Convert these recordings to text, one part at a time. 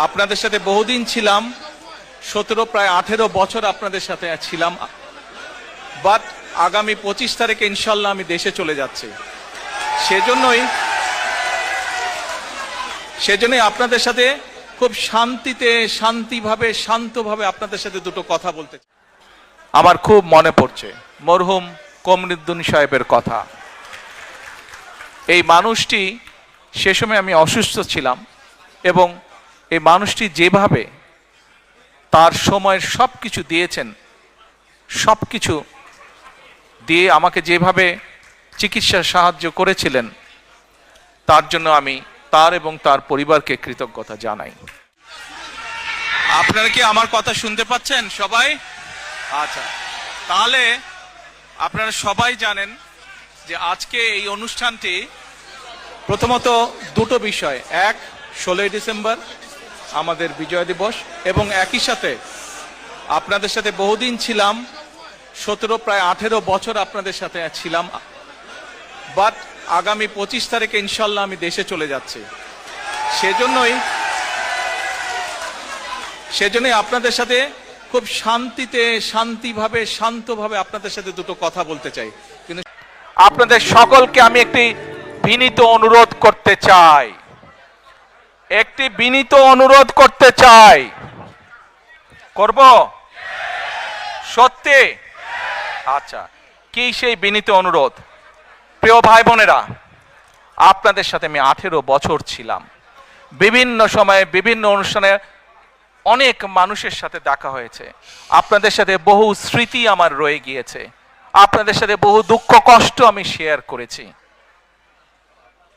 আপনাদের সাথে বহুদিন ছিলাম, 17 প্রায় 18 বছর আপনাদের সাথে ছিলাম, বাট আগামী 25 তারিখে ইনশাল্লাহ আমি দেশে চলে যাচ্ছি। সেজন্যই আপনাদের সাথে খুব শান্তভাবে আপনাদের সাথে দুটো কথা বলতে চাই। আমার খুব মনে পড়ছে মরহুম কমরুদ্দিন সাহেবের কথা। এই মানুষটি, সে সময় আমি অসুস্থ ছিলাম, এবং এই মানুষটি যেভাবে তার সময়ের সবকিছু দিয়েছেন, সবকিছু দিয়ে আমাকে যেভাবে চিকিৎসার সাহায্য করেছিলেন, তার জন্য আমি তার এবং তার পরিবারকে কৃতজ্ঞতা জানাই। আপনারা কি আমার কথা শুনতে পাচ্ছেন সবাই? আচ্ছা, তাহলে আপনারা সবাই জানেন যে আজকে এই অনুষ্ঠানটি প্রথমত দুটো বিষয়, এক 16ই ডিসেম্বর আমাদের বিজয় দিবস, এবং একই সাথে আপনাদের সাথে বহুদিন ছিলাম, 17 প্রায় 18 বছর আপনাদের সাথে ছিলাম, বাট আগামী 25 তারিখে ইনশাল্লাহ আমি দেশে চলে যাচ্ছি। সেজন্যই আপনাদের সাথে খুব শান্তভাবে আপনাদের সাথে দুটো কথা বলতে চাই। কিন্তু আপনাদের সকলকে আমি একটি বিনীত অনুরোধ করতে চাই, করব সত্যি? আচ্ছা, কি সেই বিনীত অনুরোধ? প্রিয় ভাই বোনেরা, আপনাদের সাথে আমি 18 বছর ছিলাম, বিভিন্ন সময়ে বিভিন্ন অনুষ্ঠানে অনেক মানুষের সাথে দেখা হয়েছে, আপনাদের সাথে বহু স্মৃতি আমার রয়ে গিয়েছে, আপনাদের সাথে বহু দুঃখ কষ্ট আমি শেয়ার করেছি।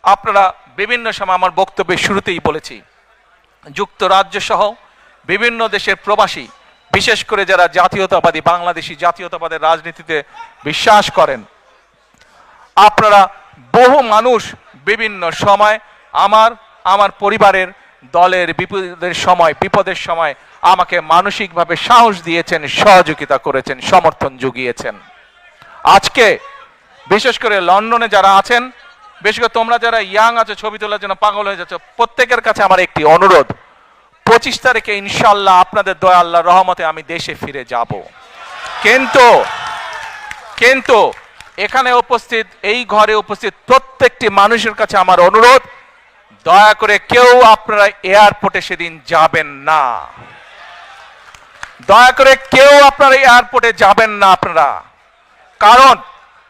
আপনারা বিভিন্ন সময়, আমার বক্তব্যের শুরুতেই বলেছি, যুক্তরাজ্য সহ বিভিন্ন দেশের প্রবাসী, বিশেষ করে যারা জাতীয়তাবাদী, বাংলাদেশি জাতীয়তাবাদের রাজনীতিতে বিশ্বাস করেন, আপনারা বহু মানুষ বিভিন্ন সময় আমার পরিবারের দলের বিপদের সময় আমাকে মানসিকভাবে সাহস দিয়েছেন, সহযোগিতা করেছেন, সমর্থন জুগিয়েছেন। আজকে বিশেষ করে লন্ডনে যারা আছেন, বিশেষ করে তোমরা যারা ইয়াং আছো, ছবি তোলার জন্য পাগল হয়ে যাচ্ছ, প্রত্যেকের কাছে আমার একটি অনুরোধ, 25 তারিখে ইনশাল্লাহ আপনাদের দয়া আল্লাহর রহমতে আমি দেশে ফিরে যাব। কিন্তু এখানে উপস্থিত, এই ঘরে উপস্থিত প্রত্যেকটি মানুষের কাছে আমার অনুরোধ, দয়া করে কেউ আপনারা এয়ারপোর্টে সেদিন যাবেন না, দয়া করে কেউ আপনারা এয়ারপোর্টে যাবেন না আপনারা। কারণ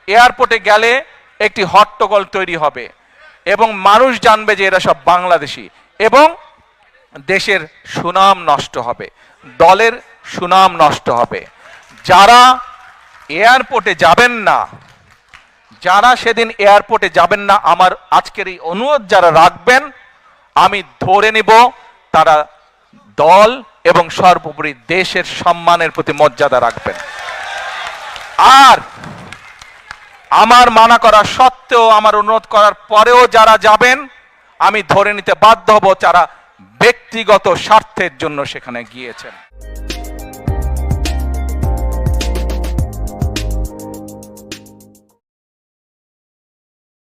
এয়ারপোর্টে গেলে একটি হট্টগোল তৈরি হবে এবং মানুষ জানবে যে এরা সব বাংলাদেশি, এবং দেশের সুনাম নষ্ট হবে, দলের সুনাম নষ্ট হবে। যারা এয়ারপোর্টে যাবেন না, যারা সেদিন এয়ারপোর্টে যাবেন না, আমার আজকের এই অনুরোধ যারা রাখবেন, আমি ধরে নিব তারা দল এবং সর্বোপরি দেশের সম্মানের প্রতি মর্যাদা রাখবেন। আর আমার মানা করা সত্ত্বেও, আমার অনুরোধ করার পরেও যারা যাবেন, আমি ধরে নিতে বাধ্য হব যারা ব্যক্তিগত স্বার্থের জন্য সেখানে গিয়েছেন।